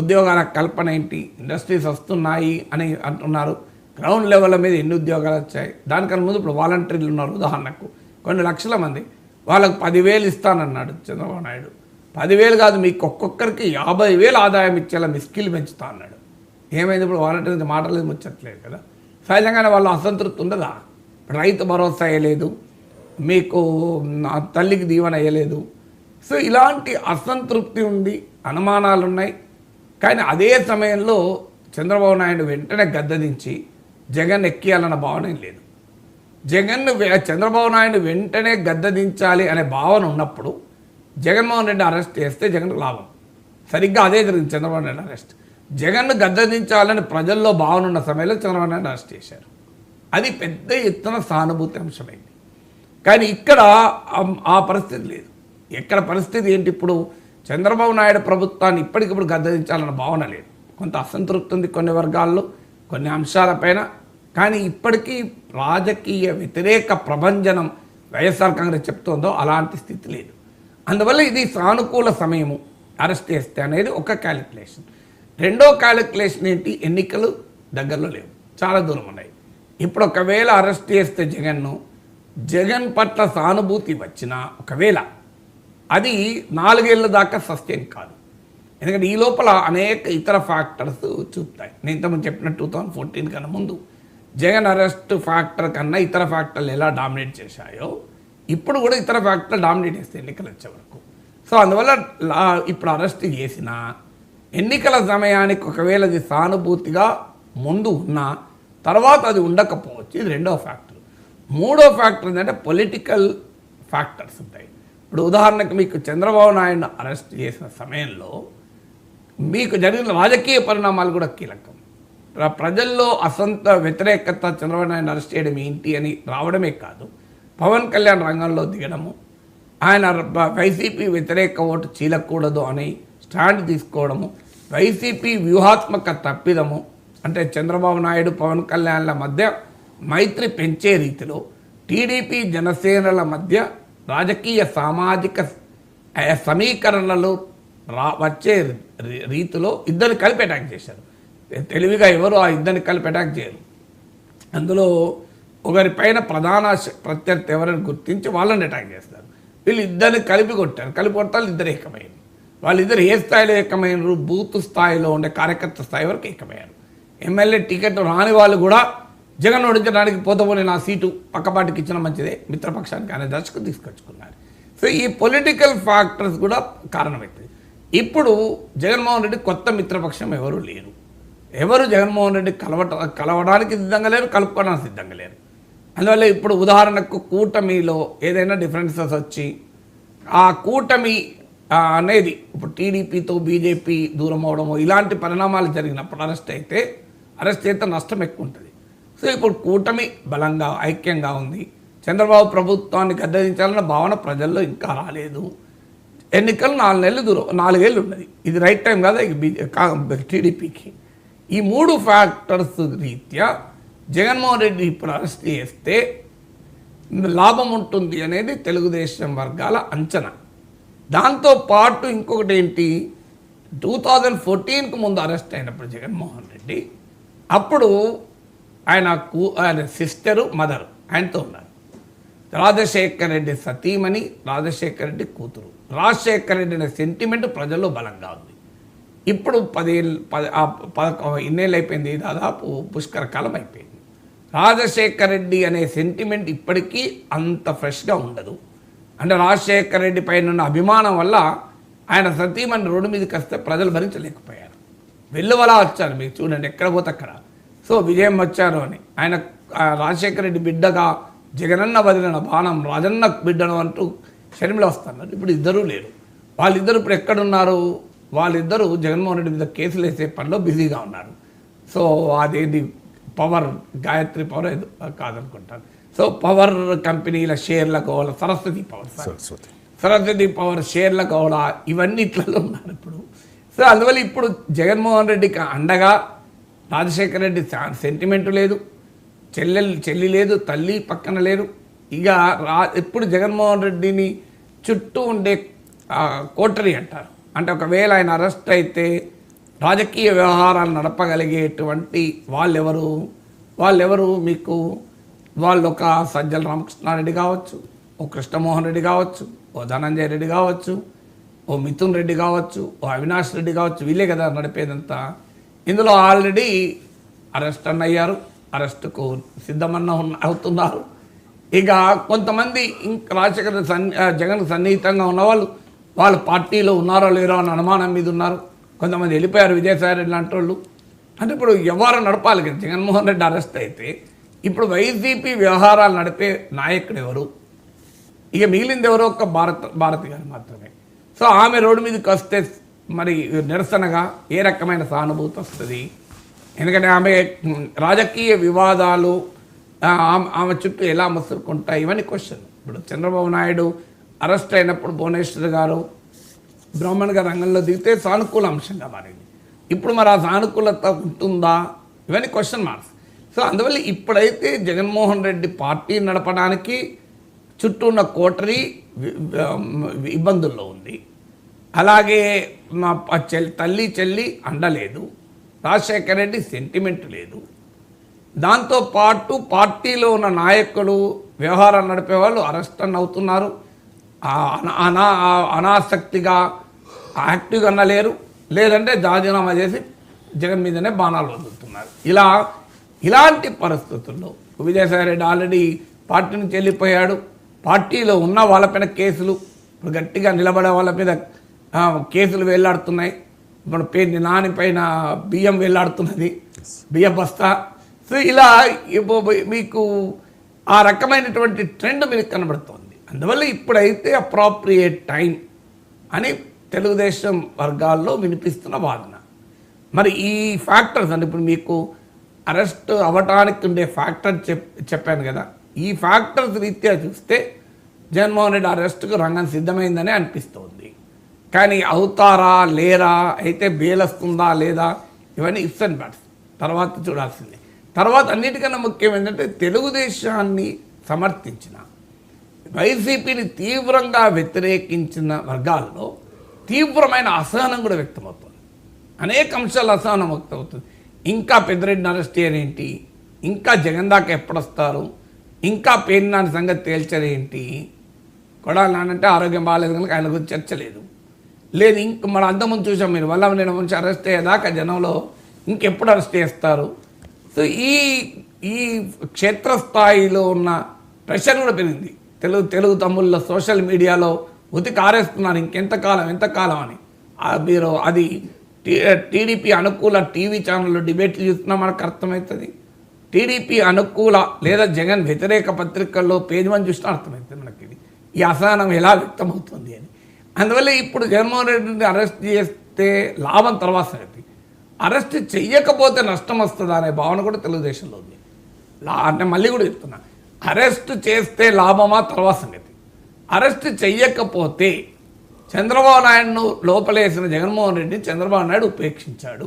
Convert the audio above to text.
ఉద్యోగాల కల్పన ఏంటి, ఇండస్ట్రీస్ వస్తున్నాయి అని అంటున్నారు. గ్రౌండ్ లెవెల్ మీద ఎన్ని ఉద్యోగాలు వచ్చాయి? దానికన్నా ముందు ఇప్పుడు వాలంటీర్లు ఉన్నారు. ఉదాహరణకు కొన్ని లక్షల మంది, వాళ్ళకు 10,000 ఇస్తానన్నాడు చంద్రబాబు నాయుడు. 10,000 కాదు, మీకు ఒక్కొక్కరికి 50,000 ఆదాయం ఇచ్చేలా మీ స్కిల్ పెంచుతా అన్నాడు. ఏమైంది? ఇప్పుడు వాలంటీర్ మాటలేదు, ముచ్చట్లేదు కదా. సహజంగానే వాళ్ళు అసంతృప్తి ఉండదా? రైతు భరోసా వేయలేదు, మీకు తల్లికి దీవెన వేయలేదు. సో ఇలాంటి అసంతృప్తి ఉంది, అనుమానాలు ఉన్నాయి. కానీ అదే సమయంలో చంద్రబాబు నాయుడు వెంటనే గద్దదించి జగన్ ఎక్కియాలన్న భావన లేదు. చంద్రబాబు నాయుడు వెంటనే గద్దదించాలి అనే భావన ఉన్నప్పుడు జగన్మోహన్ రెడ్డి అరెస్ట్ చేస్తే జగన్కు లాభం. సరిగ్గా అదే జరిగింది. చంద్రబాబు నాయుడు అరెస్ట్, జగన్ను గద్దదించాలని ప్రజల్లో భావన ఉన్న సమయంలో చంద్రబాబు నాయుడు అరెస్ట్ చేశారు. అది పెద్ద ఎత్తున సానుభూతి అంశమైంది. కానీ ఇక్కడ ఆ పరిస్థితి లేదు. ఎక్కడ పరిస్థితి ఏంటి? ఇప్పుడు చంద్రబాబు నాయుడు ప్రభుత్వాన్ని ఇప్పటికిప్పుడు గద్దదించాలన్న భావన లేదు. కొంత అసంతృప్తి ఉంది కొన్ని వర్గాల్లో, కొన్ని అంశాలపైన. కానీ ఇప్పటికీ రాజకీయ వ్యతిరేక ప్రభంజనం వైఎస్ఆర్ కాంగ్రెస్ చెప్తోందో అలాంటి స్థితి లేదు. అందువల్ల ఇది సానుకూల సమయము అరెస్ట్ చేస్తే అనేది ఒక క్యాలిక్యులేషన్. రెండో క్యాలిక్యులేషన్ ఏంటి? ఎన్నికలు దగ్గరలో లేవు, చాలా దూరం ఉన్నాయి. ఇప్పుడు ఒకవేళ అరెస్ట్ చేస్తే జగన్ పట్ల సానుభూతి వచ్చినా ఒకవేళ అది 4 ఏళ్ళ దాకా సస్టైన్ కాదు. ఎందుకంటే ఈ లోపల అనేక ఇతర ఫ్యాక్టర్స్ చూపుతాయి. నేను ఇంతకుముందు చెప్పిన 2014 కన్నా ముందు జగన్ అరెస్ట్ ఫ్యాక్టర్ కన్నా ఇతర ఫ్యాక్టర్లు ఎలా డామినేట్ చేశాయో ఇప్పుడు కూడా ఇతర ఫ్యాక్టర్లు డామినేట్ చేస్తాయి ఎన్నికలు వచ్చే వరకు. సో అందువల్ల ఇప్పుడు అరెస్ట్ చేసిన ఎన్నికల సమయానికి ఒకవేళ అది సానుభూతిగా ముందు ఉన్నా తర్వాత అది ఉండకపోవచ్చు. ఇది రెండో ఫ్యాక్టర్. మూడో ఫ్యాక్టర్ ఏంటంటే పొలిటికల్ ఫ్యాక్టర్స్ ఉంటాయి. ఇప్పుడు ఉదాహరణకు మీకు చంద్రబాబు నాయుడు అరెస్ట్ చేసిన సమయంలో మీకు జరిగిన రాజకీయ పరిణామాలు కూడా కీలకం. ప్రజల్లో వ్యతిరేకత చంద్రబాబు నాయుడు అరెస్ట్ చేయడం ఏంటి అని రావడమే కాదు, పవన్ కళ్యాణ్ రంగంలో దిగడము, ఆయన వైసీపీ వ్యతిరేక ఓటు చీలకూడదు అని స్టాండ్ తీసుకోవడము, వైసీపీ వ్యూహాత్మక తప్పిదము అంటే చంద్రబాబు నాయుడు పవన్ కళ్యాణ్ల మధ్య మైత్రి పెంచే రీతిలో టీడీపీ జనసేనల మధ్య రాజకీయ సామాజిక సమీకరణలు వచ్చే రీతిలో ఇద్దరిని కలిపి అటాక్ చేశారు. తెలివిగా ఎవరు ఆ ఇద్దరిని కలిపి అటాక్ చేయరు. అందులో ఒకరిపైన ప్రధాన ప్రత్యర్థి ఎవరిని గుర్తించి వాళ్ళని అటాక్ చేస్తారు. వీళ్ళు ఇద్దరిని కలిపి కొట్టారు. కలిపి కొట్టాలి, ఇద్దరు ఏకమైనరు. వాళ్ళిద్దరు ఏ స్థాయిలో ఏకమైనరు? బూత్ స్థాయిలో ఉండే కార్యకర్త స్థాయి వరకు ఏకమయ్యారు. ఎమ్మెల్యే టికెట్ రాని వాళ్ళు కూడా జగన్ ఓడించడానికి పోతపోని నా సీటు పక్కపాటికి ఇచ్చిన మంచిదే మిత్రపక్షానికి అనే దశకు తీసుకొచ్చుకున్నారు. సో ఈ పొలిటికల్ ఫ్యాక్టర్స్ కూడా కారణమవుతుంది. ఇప్పుడు జగన్మోహన్ రెడ్డి కొత్త మిత్రపక్షం ఎవరు లేరు. ఎవరు జగన్మోహన్ రెడ్డి కలవడానికి సిద్ధంగా లేరు, కలుపుకోవడానికి సిద్ధంగా లేరు. అందువల్ల ఇప్పుడు ఉదాహరణకు కూటమిలో ఏదైనా డిఫరెన్సెస్ వచ్చి ఆ కూటమి అనేది ఇప్పుడు టీడీపీతో బీజేపీ దూరం అవడము ఇలాంటి పరిణామాలు జరిగినప్పుడు అరెస్ట్ అయితే నష్టం ఎక్కువ ఉంటుంది. సో ఇప్పుడు కూటమి బలంగా ఐక్యంగా ఉంది. చంద్రబాబు ప్రభుత్వాన్ని గద్దదించాలన్న భావన ప్రజల్లో ఇంకా రాలేదు. ఎన్నికలు 4 నెలలు దూరం, 4 ఏళ్ళు ఉన్నది. ఇది రైట్ టైం కదా టీడీపీకి. ఈ 3 ఫ్యాక్టర్స్ రీత్యా జగన్మోహన్ రెడ్డి ఇప్పుడు అరెస్ట్ చేస్తే లాభం ఉంటుంది అనేది తెలుగుదేశం వర్గాల అంచనా. దాంతోపాటు ఇంకొకటి ఏంటి, 2014కు ముందు అరెస్ట్ అయినప్పుడు జగన్మోహన్ రెడ్డి అప్పుడు ఆయన సిస్టరు మదర్ ఆయనతో ఉన్నారు. రాజశేఖర్ రెడ్డి సతీమణి, రాజశేఖర్ రెడ్డి కూతురు. రాజశేఖర్ రెడ్డి అనే సెంటిమెంట్ ప్రజల్లో బలంగా ఉంది. ఇప్పుడు 10 ఇన్నేళ్ళు అయిపోయింది, దాదాపు పుష్కర కాలం అయిపోయింది. రాజశేఖర్ రెడ్డి అనే సెంటిమెంట్ ఇప్పటికీ అంత ఫ్రెష్గా ఉండదు. అంటే రాజశేఖర్ రెడ్డి పైన ఉన్న అభిమానం వల్ల ఆయన సతీమణి రోడ్డు మీదకి వస్తే ప్రజలు భరించలేకపోయారు. వెల్లువలా వచ్చారు, మీరు చూడండి ఎక్కడ పోతే అక్కడ. సో విజయం వచ్చారు అని ఆయన రాజశేఖర రెడ్డి బిడ్డగా జగనన్న వదిలిన బాణం రాజన్న బిడ్డను అంటూ షర్మిల వస్తున్నారు. ఇప్పుడు ఇద్దరూ లేరు. వాళ్ళిద్దరు ఇప్పుడు ఎక్కడున్నారు? వాళ్ళిద్దరూ జగన్మోహన్ రెడ్డి మీద కేసులు వేసే పనిలో బిజీగా ఉన్నారు. సో అదేంటి పవర్, గాయత్రి పవర్ కాదనుకుంటాను. సో పవర్ కంపెనీల షేర్ల గోళ, సరస్వతి పవర్ షేర్ల గోళ, ఇవన్నీ ఇట్లలో ఉన్నారు ఇప్పుడు. సో అందువల్ల ఇప్పుడు జగన్మోహన్ రెడ్డికి అండగా రాజశేఖర రెడ్డి సెంటిమెంటు లేదు, చెల్లి లేదు, తల్లి పక్కన లేరు. ఇక ఎప్పుడు జగన్మోహన్ రెడ్డిని చుట్టూ ఉండే కోటరీ అంటారు. అంటే ఒకవేళ ఆయన అరెస్ట్ అయితే రాజకీయ వ్యవహారాలు నడపగలిగేటువంటి వాళ్ళెవరు మీకు వాళ్ళు ఒక సజ్జల రామకృష్ణారెడ్డి కావచ్చు, ఓ కృష్ణమోహన్ రెడ్డి కావచ్చు, ఓ ధనంజయ రెడ్డి కావచ్చు, ఓ మిథున్ రెడ్డి కావచ్చు, ఓ అవినాష్ రెడ్డి కావచ్చు, వీళ్ళే కదా నడిపేదంతా. ఇందులో ఆల్రెడీ అరెస్ట్ అయ్యారు, అరెస్టుకు అవుతున్నారు. ఇక కొంతమంది రాజశేఖర జగన్ సన్నిహితంగా ఉన్నవాళ్ళు వాళ్ళ పార్టీలో ఉన్నారో లేరో అన్న అనుమానం మీద ఉన్నారు. కొంతమంది వెళ్ళిపోయారు, విజయసాయి రెడ్డి లాంటి వాళ్ళు. అంటే ఇప్పుడు వ్యవహారం నడపాలి కదా. జగన్మోహన్ రెడ్డి అరెస్ట్ అయితే ఇప్పుడు వైసీపీ వ్యవహారాలు నడిపే నాయకుడు ఎవరు? ఇక మిగిలింది ఎవరో ఒక భారతి గారు మాత్రమే. సో ఆమె రోడ్డు మీదకి వస్తే మరి నిరసనగా ఏ రకమైన సానుభూతి వస్తుంది? ఎందుకంటే ఆమె రాజకీయ వివాదాలు ఆమె చుట్టూ ఎలా మసులుకుంటాయి ఇవన్నీ క్వశ్చన్. ఇప్పుడు చంద్రబాబు నాయుడు అరెస్ట్ అయినప్పుడు భువనేశ్వర్ గారు బ్రాహ్మణ్ గారు రంగంలో దిగితే సానుకూల అంశంగా మారింది. ఇప్పుడు మరి ఆ సానుకూలత ఉంటుందా? ఇవన్నీ క్వశ్చన్ మార్క్స్. సో అందువల్ల ఇప్పుడైతే జగన్మోహన్ రెడ్డి పార్టీ నడపడానికి చుట్టూ ఉన్న కోటరీ ఇబ్బందుల్లో ఉంది. అలాగే మా తల్లి చెల్లి అండలేదు, రాజశేఖర రెడ్డి సెంటిమెంట్ లేదు. దాంతోపాటు పార్టీలో ఉన్న నాయకులు వ్యవహారాలు నడిపే వాళ్ళు అరెస్ట్ అవుతున్నారు, అనాసక్తిగా యాక్టివ్గా అన్నలేరు, లేదంటే రాజీనామా చేసి జగన్ మీదనే బాణాలు వదులుతున్నారు. ఇలాంటి పరిస్థితుల్లో విజయసాయి రెడ్డి ఆల్రెడీ పార్టీ నుంచి వెళ్ళిపోయాడు. పార్టీలో ఉన్న వాళ్ళపైన కేసులు, ఇప్పుడు గట్టిగా నిలబడే వాళ్ళ మీద కేసులు వేలాడుతున్నాయి. ఇప్పుడు నాని పైన బియ్యం వేలాడుతున్నది, బియ్యం బస్తా. సో ఇలా మీకు ఆ రకమైనటువంటి ట్రెండ్ మీకు కనబడుతోంది. అందువల్ల ఇప్పుడైతే అప్రాప్రియేట్ టైం అని తెలుగుదేశం వర్గాల్లో వినిపిస్తున్న వాదన. మరి ఈ ఫ్యాక్టర్స్ అంటే ఇప్పుడు మీకు అరెస్ట్ అవ్వటానికి ఉండే ఫ్యాక్టర్ చెప్పాను కదా, ఈ ఫ్యాక్టర్స్ రీత్యా చూస్తే జగన్మోహన్ రెడ్డి అరెస్టుకు రంగం సిద్ధమైందని అనిపిస్తోంది. కానీ అవుతారా లేరా, అయితే బెయిల్ వస్తుందా లేదా, ఇవన్నీ ఇఫ్స్ అండ్ బట్స్ తర్వాత చూడాల్సిందే. తర్వాత అన్నిటికన్నా ముఖ్యం ఏంటంటే తెలుగుదేశాన్ని సమర్థించిన వైసీపీని తీవ్రంగా వ్యతిరేకించిన వర్గాల్లో తీవ్రమైన అసహనం కూడా వ్యక్తమవుతుంది. అనేక అంశాలు అసహనం వ్యక్తమవుతుంది. ఇంకా పెద్దిరెడ్డిని అరెస్ట్ చేయరేంటి, ఇంకా జగన్ దాకా ఎప్పుడొస్తారు, ఇంకా పేర్నాని సంగతి తేల్చరేంటి, కొడాలి నానంటే ఆరోగ్యం బాగాలేదు కనుక ఆయన గురించి చర్చ లేదు. ఇంక మన అంతకుముందు చూసాం, మీరు వల్ల నేను నుంచి అరెస్ట్ అయ్యేదాకా జనంలో ఇంకెప్పుడు అరెస్ట్ చేస్తారు. సో ఈ క్షేత్రస్థాయిలో ఉన్న ప్రెషర్ కూడా పెరిగింది. తెలుగు తమ్ముళ్ళ సోషల్ మీడియాలో ఉతికి ఆరేస్తున్నారు ఎంతకాలం అని. మీరు అది టీడీపీ అనుకూల టీవీ ఛానల్లో డిబేట్లు చూస్తున్నా మనకు అర్థమవుతుంది. టీడీపీ అనుకూల లేదా జగన్ వ్యతిరేక పత్రికల్లో పేజ్ వన్ చూసినా అర్థమవుతుంది మనకి ఈ అసహనం ఎలా వ్యక్తమవుతుంది అని. అందువల్ల ఇప్పుడు జగన్మోహన్ రెడ్డిని అరెస్ట్ చేస్తే లాభం తర్వాత సంగతి, అరెస్ట్ చెయ్యకపోతే నష్టం వస్తుందా అనే భావన కూడా తెలుగుదేశంలో ఉంది. అంటే మళ్ళీ కూడా చెప్తున్నా, అరెస్ట్ చేస్తే లాభమా తర్వాత సంగతి. అరెస్ట్ చెయ్యకపోతే చంద్రబాబు నాయుడును లోపలేసిన జగన్మోహన్ రెడ్డిని చంద్రబాబు నాయుడు ఉపేక్షించాడు.